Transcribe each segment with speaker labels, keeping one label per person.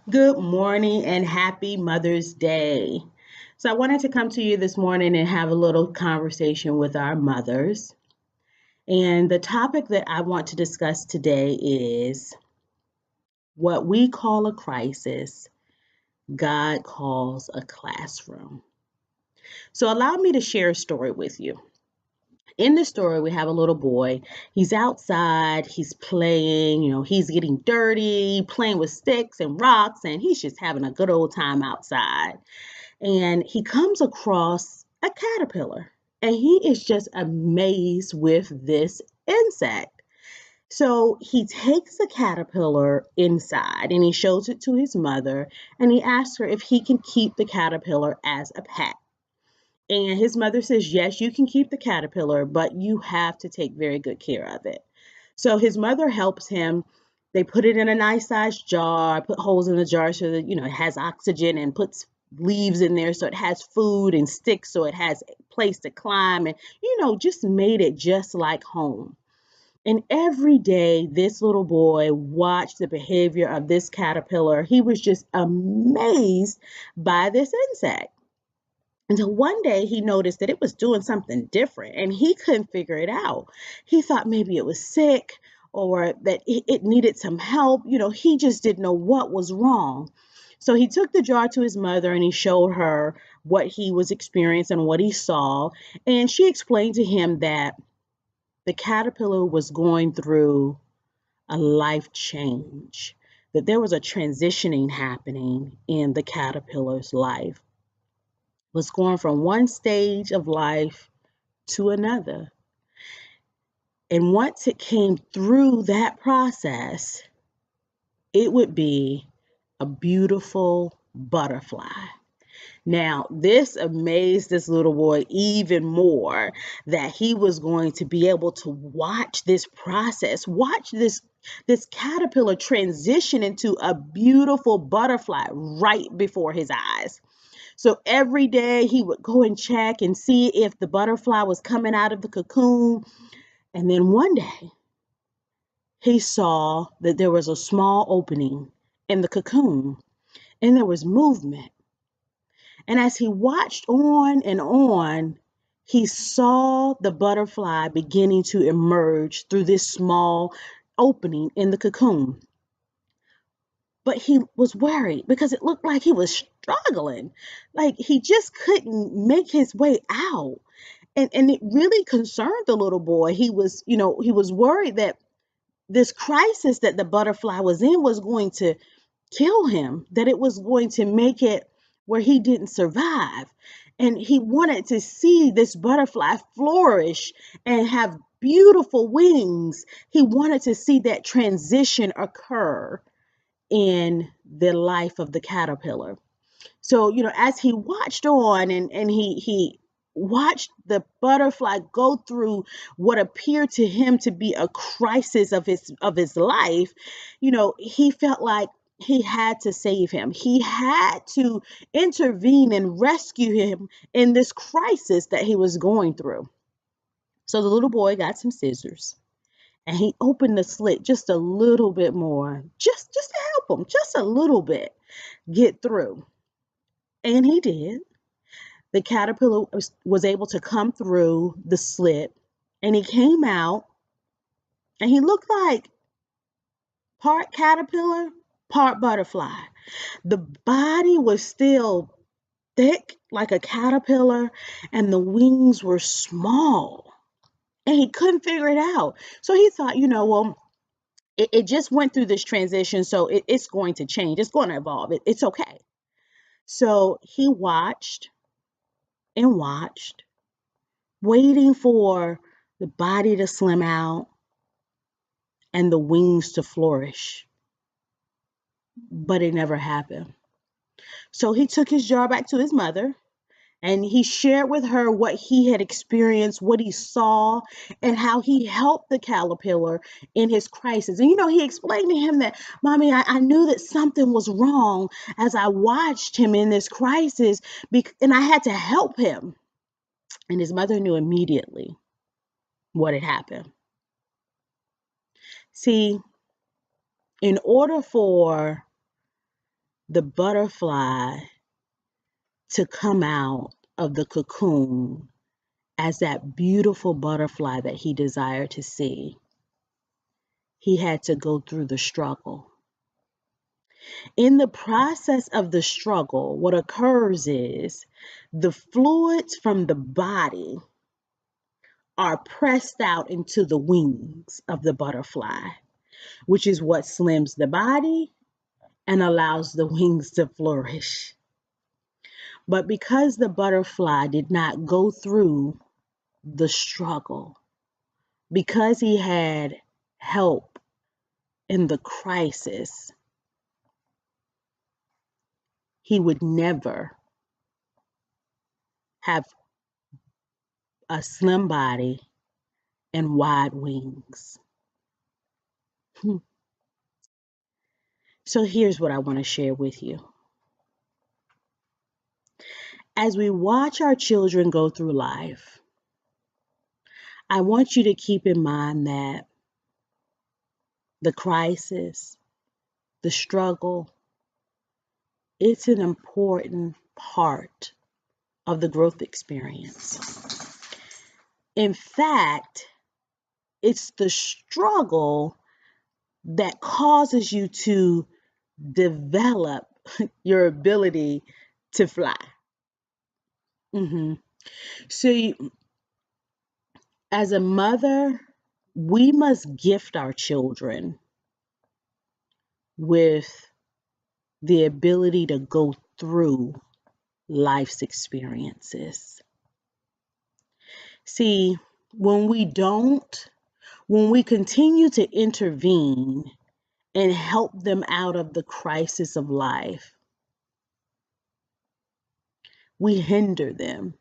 Speaker 1: Good morning and happy Mother's Day. So, I wanted to come to you this morning and have a little conversation with our mothers. And the topic that I want to discuss today is what we call a crisis, God calls a classroom. So, allow me to share a story with you. In the story, we have a little boy. He's outside, he's playing, he's getting dirty, playing with sticks and rocks, and he's just having a good old time outside. And he comes across a caterpillar and he is just amazed with this insect. So he takes the caterpillar inside and he shows it to his mother and he asks her if he can keep the caterpillar as a pet. And his mother says, yes, you can keep the caterpillar, but you have to take very good care of it. So his mother helps him. They put it in a nice sized jar, put holes in the jar so that, it has oxygen, and puts leaves in there so it has food, and sticks so it has a place to climb, and, just made it just like home. And every day, this little boy watched the behavior of this caterpillar. He was just amazed by this insect. Until one day he noticed that it was doing something different and he couldn't figure it out. He thought maybe it was sick or that it needed some help. He just didn't know what was wrong. So he took the jar to his mother and he showed her what he was experiencing, what he saw. And she explained to him that the caterpillar was going through a life change, that there was a transitioning happening in the caterpillar's life, was going from one stage of life to another. And once it came through that process, it would be a beautiful butterfly. Now, this amazed this little boy even more, that he was going to be able to watch this process, watch this caterpillar transition into a beautiful butterfly right before his eyes. So every day he would go and check and see if the butterfly was coming out of the cocoon. And then one day he saw that there was a small opening in the cocoon and there was movement. And as he watched on and on, he saw the butterfly beginning to emerge through this small opening in the cocoon. But he was worried because it looked like he was struggling, like he just couldn't make his way out. And it really concerned the little boy. He was worried that this crisis that the butterfly was in was going to kill him, that it was going to make it where he didn't survive. And he wanted to see this butterfly flourish and have beautiful wings. He wanted to see that transition occur in the life of the caterpillar. So, as he watched on and he watched the butterfly go through what appeared to him to be a crisis of his life, he felt like he had to save him. He had to intervene and rescue him in this crisis that he was going through. So the little boy got some scissors and he opened the slit just a little bit more, just to help him, just a little bit get through. And he did. The caterpillar was able to come through the slit and he came out and he looked like part caterpillar, part butterfly. The body was still thick like a caterpillar and the wings were small and he couldn't figure it out. So he thought, well, it just went through this transition, so it's going to change. It's going to evolve. It's okay. So he watched and watched, waiting for the body to slim out and the wings to flourish. But it never happened. So he took his jar back to his mother and he shared with her what he had experienced, what he saw, and how he helped the caterpillar in his crisis. And he explained to him that, Mommy, I knew that something was wrong as I watched him in this crisis, and I had to help him. And his mother knew immediately what had happened. See, in order for the butterfly to come out of the cocoon as that beautiful butterfly that he desired to see, he had to go through the struggle. In the process of the struggle, what occurs is the fluids from the body are pressed out into the wings of the butterfly, which is what slims the body and allows the wings to flourish. But because the butterfly did not go through the struggle, because he had help in the crisis, he would never have a slim body and wide wings. So here's what I want to share with you. As we watch our children go through life, I want you to keep in mind that the crisis, the struggle, it's an important part of the growth experience. In fact, it's the struggle that causes you to develop your ability to fly. So, as a mother, we must gift our children with the ability to go through life's experiences. See, when we continue to intervene and help them out of the crisis of life, we hinder them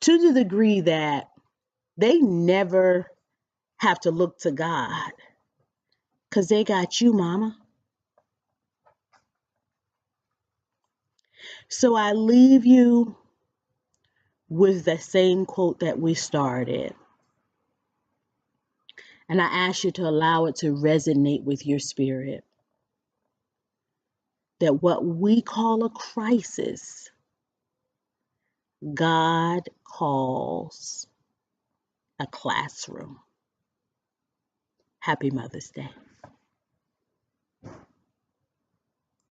Speaker 1: to the degree that they never have to look to God because they got you, mama. So I leave you with the same quote that we started. And I ask you to allow it to resonate with your spirit. That what we call a crisis, God calls a classroom. Happy Mother's Day.